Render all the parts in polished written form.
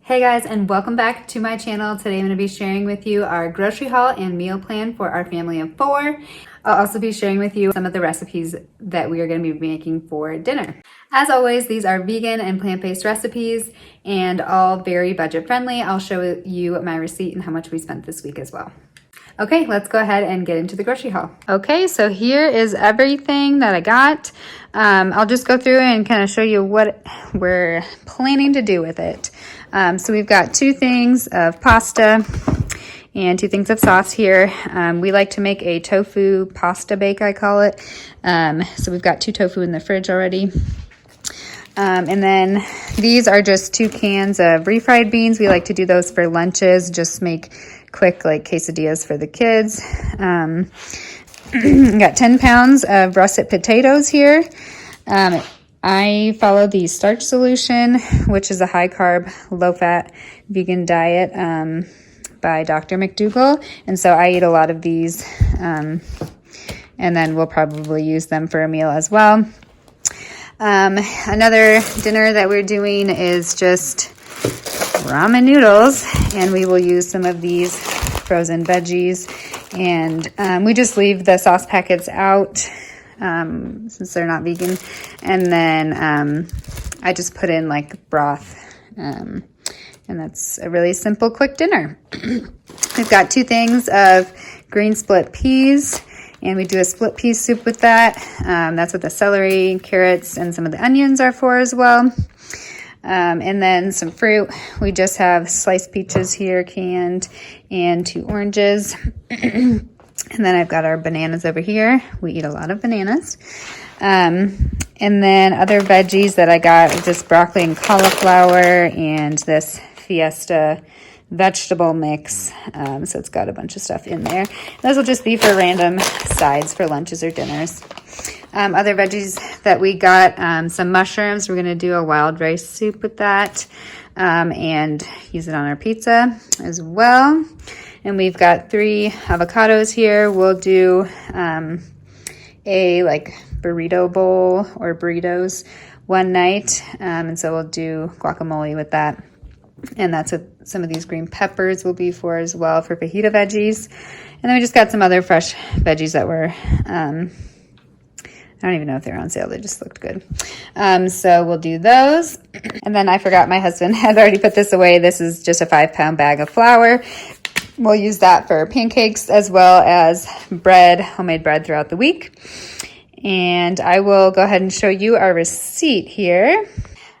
Hey guys, and welcome back to my channel. Today I'm going to be sharing with you our grocery haul and meal plan for our family of 4. I'll also be sharing with you some of the recipes that we are going to be making for dinner. As always, these are vegan and plant-based recipes and all very budget friendly. I'll show you my receipt and how much we spent this week as well. Okay, let's go ahead and get into the grocery haul. Okay, so here is everything that I got. I'll just go through and kind of show you what we're planning to do with it. So we've got 2 things of pasta and 2 things of sauce here. We like to make a tofu pasta bake, I call it. So we've got 2 tofu in the fridge already. And then these are just 2 cans of refried beans. We like to do those for lunches, just make quick like quesadillas for the kids. Got 10 pounds of russet potatoes here. I follow the starch solution, which is a high carb, low fat vegan diet by Dr. McDougall. And so I eat a lot of these, and then we'll probably use them for a meal as well. Another dinner that we're doing is just ramen noodles, and we will use some of these frozen veggies, and we just leave the sauce packets out since they're not vegan, and then I just put in like broth, and that's a really simple quick dinner. We've got 2 things of green split peas, and we do a split pea soup with that. That's what the celery, carrots, and some of the onions are for as well. And then some fruit. We just have sliced peaches here, canned, and 2 oranges. And then I've got our bananas over here. We eat a lot of bananas. And then other veggies that I got, just broccoli and cauliflower, and this Fiesta vegetable mix. So it's got a bunch of stuff in there. Those will just be for random sides for lunches or dinners. Other veggies that we got, some mushrooms. We're going to do a wild rice soup with that, and use it on our pizza as well. And we've got 3 avocados here. We'll do a like burrito bowl or burritos one night, and so we'll do guacamole with that. And that's what some of these green peppers will be for as well, for fajita veggies. And then we just got some other fresh veggies that were, I don't even know if they're on sale. They just looked good. So we'll do those. And then I forgot my husband had already put this away. This is just a 5-pound bag of flour. We'll use that for pancakes as well as bread, homemade bread throughout the week. And I will go ahead and show you our receipt here.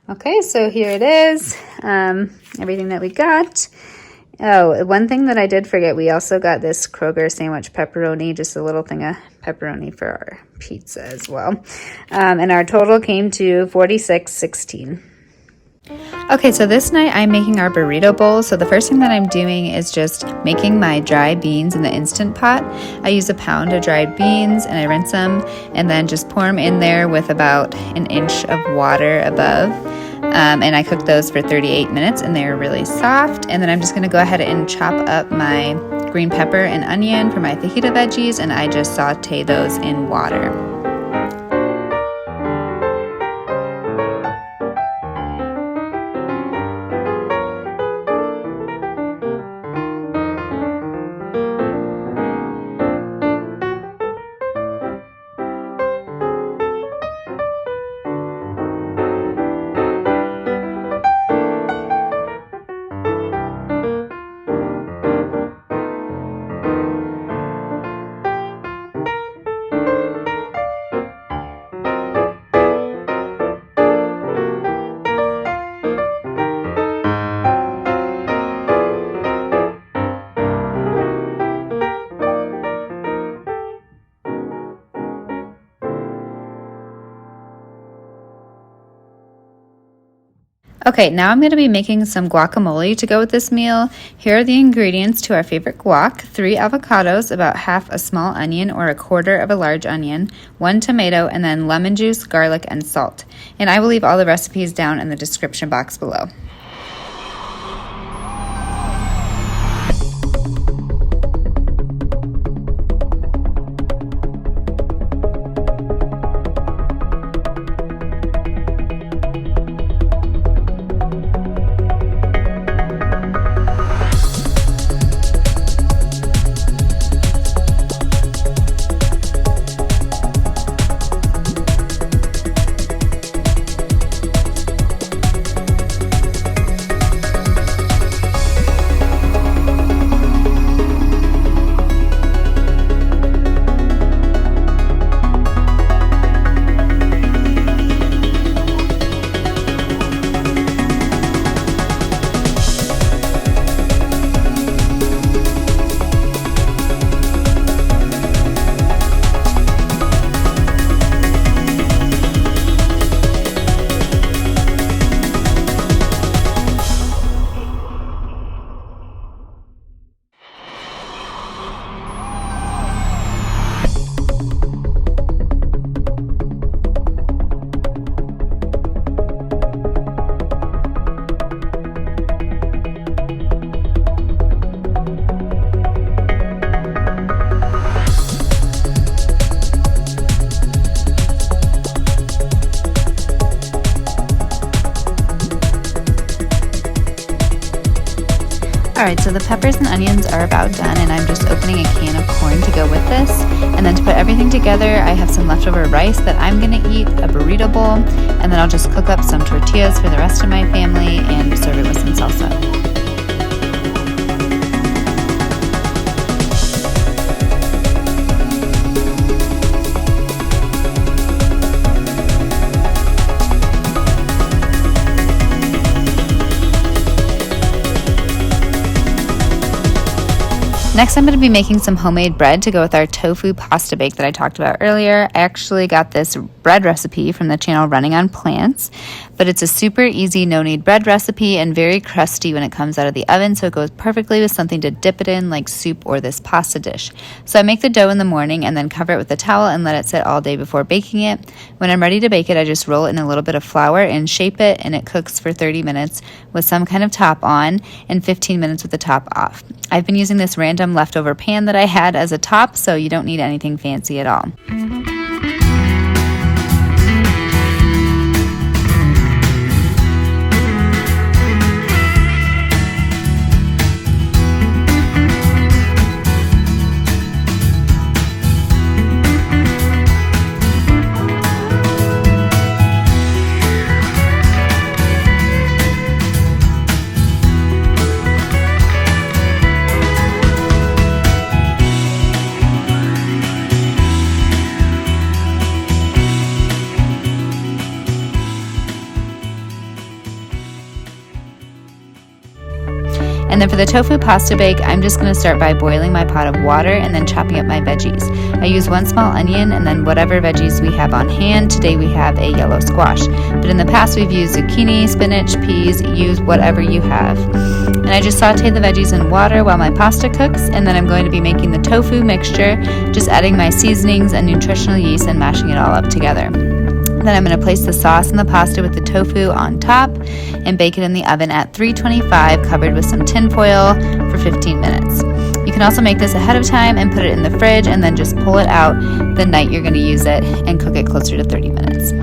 Okay, so here it is, everything that we got. Oh, one thing that I did forget, we also got this Kroger sandwich pepperoni, just a little thing of pepperoni for our pizza as well. And our total came to $46.16. Okay, so this night I'm making our burrito bowl. So the first thing that I'm doing is just making my dry beans in the Instant Pot. I use 1 pound of dried beans and I rinse them and then just pour them in there with about 1 inch of water above. And I cook those for 38 minutes and they're really soft. And then I'm just going to go ahead and chop up my green pepper and onion for my fajita veggies, and I just saute those in water. Okay, now I'm going to be making some guacamole to go with this meal. Here are the ingredients to our favorite guac: 3 avocados, about half a small onion or 1/4 of a large onion, 1 tomato, and then lemon juice, garlic, and salt. And I will leave all the recipes down in the description box below. Alright, so the peppers and onions are about done, and I'm just opening a can of corn to go with this. And then to put everything together, I have some leftover rice that I'm going to eat, a burrito bowl, and then I'll just cook up some tortillas for the rest of my family and serve it with some salsa. Next, I'm going to be making some homemade bread to go with our tofu pasta bake that I talked about earlier. I actually got this bread recipe from the channel Running on Plants, but it's a super easy no-knead bread recipe and very crusty when it comes out of the oven, so it goes perfectly with something to dip it in like soup or this pasta dish. So I make the dough in the morning and then cover it with a towel and let it sit all day before baking it. When I'm ready to bake it, I just roll it in a little bit of flour and shape it, and it cooks for 30 minutes with some kind of top on and 15 minutes with the top off. I've been using this random leftover pan that I had as a top, so you don't need anything fancy at all. And then for the tofu pasta bake, I'm just going to start by boiling my pot of water and then chopping up my veggies. I use 1 small onion and then whatever veggies we have on hand. Today we have a yellow squash, but in the past we've used zucchini, spinach, peas. Use whatever you have. And I just saute the veggies in water while my pasta cooks, and then I'm going to be making the tofu mixture, just adding my seasonings and nutritional yeast and mashing it all up together. Then I'm going to place the sauce and the pasta with the tofu on top and bake it in the oven at 325, covered with some tin foil for 15 minutes. You can also make this ahead of time and put it in the fridge and then just pull it out the night you're going to use it and cook it closer to 30 minutes.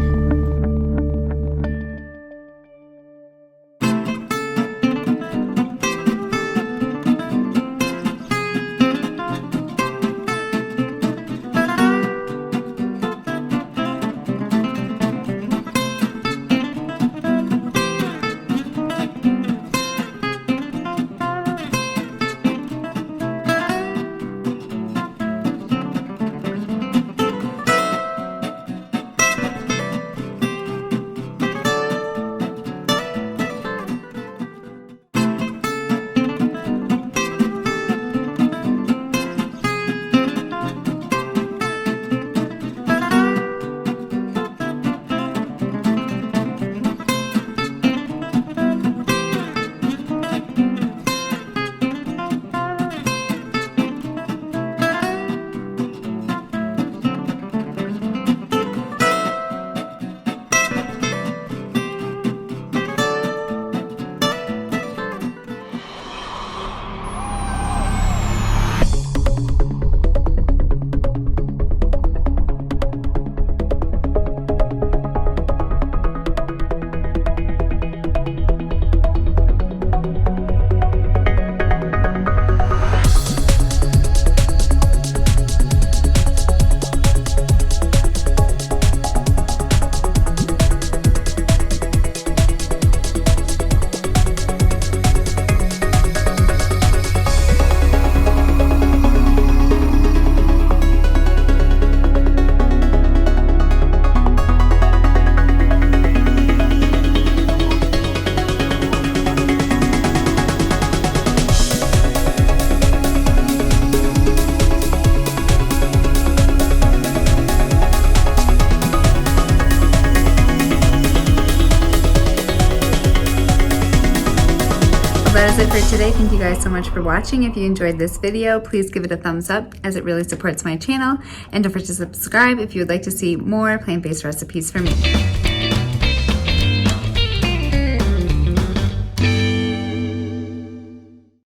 That is it for today. Thank you guys so much for watching. If you enjoyed this video, please give it a thumbs up as it really supports my channel. And don't forget to subscribe if you would like to see more plant-based recipes from me.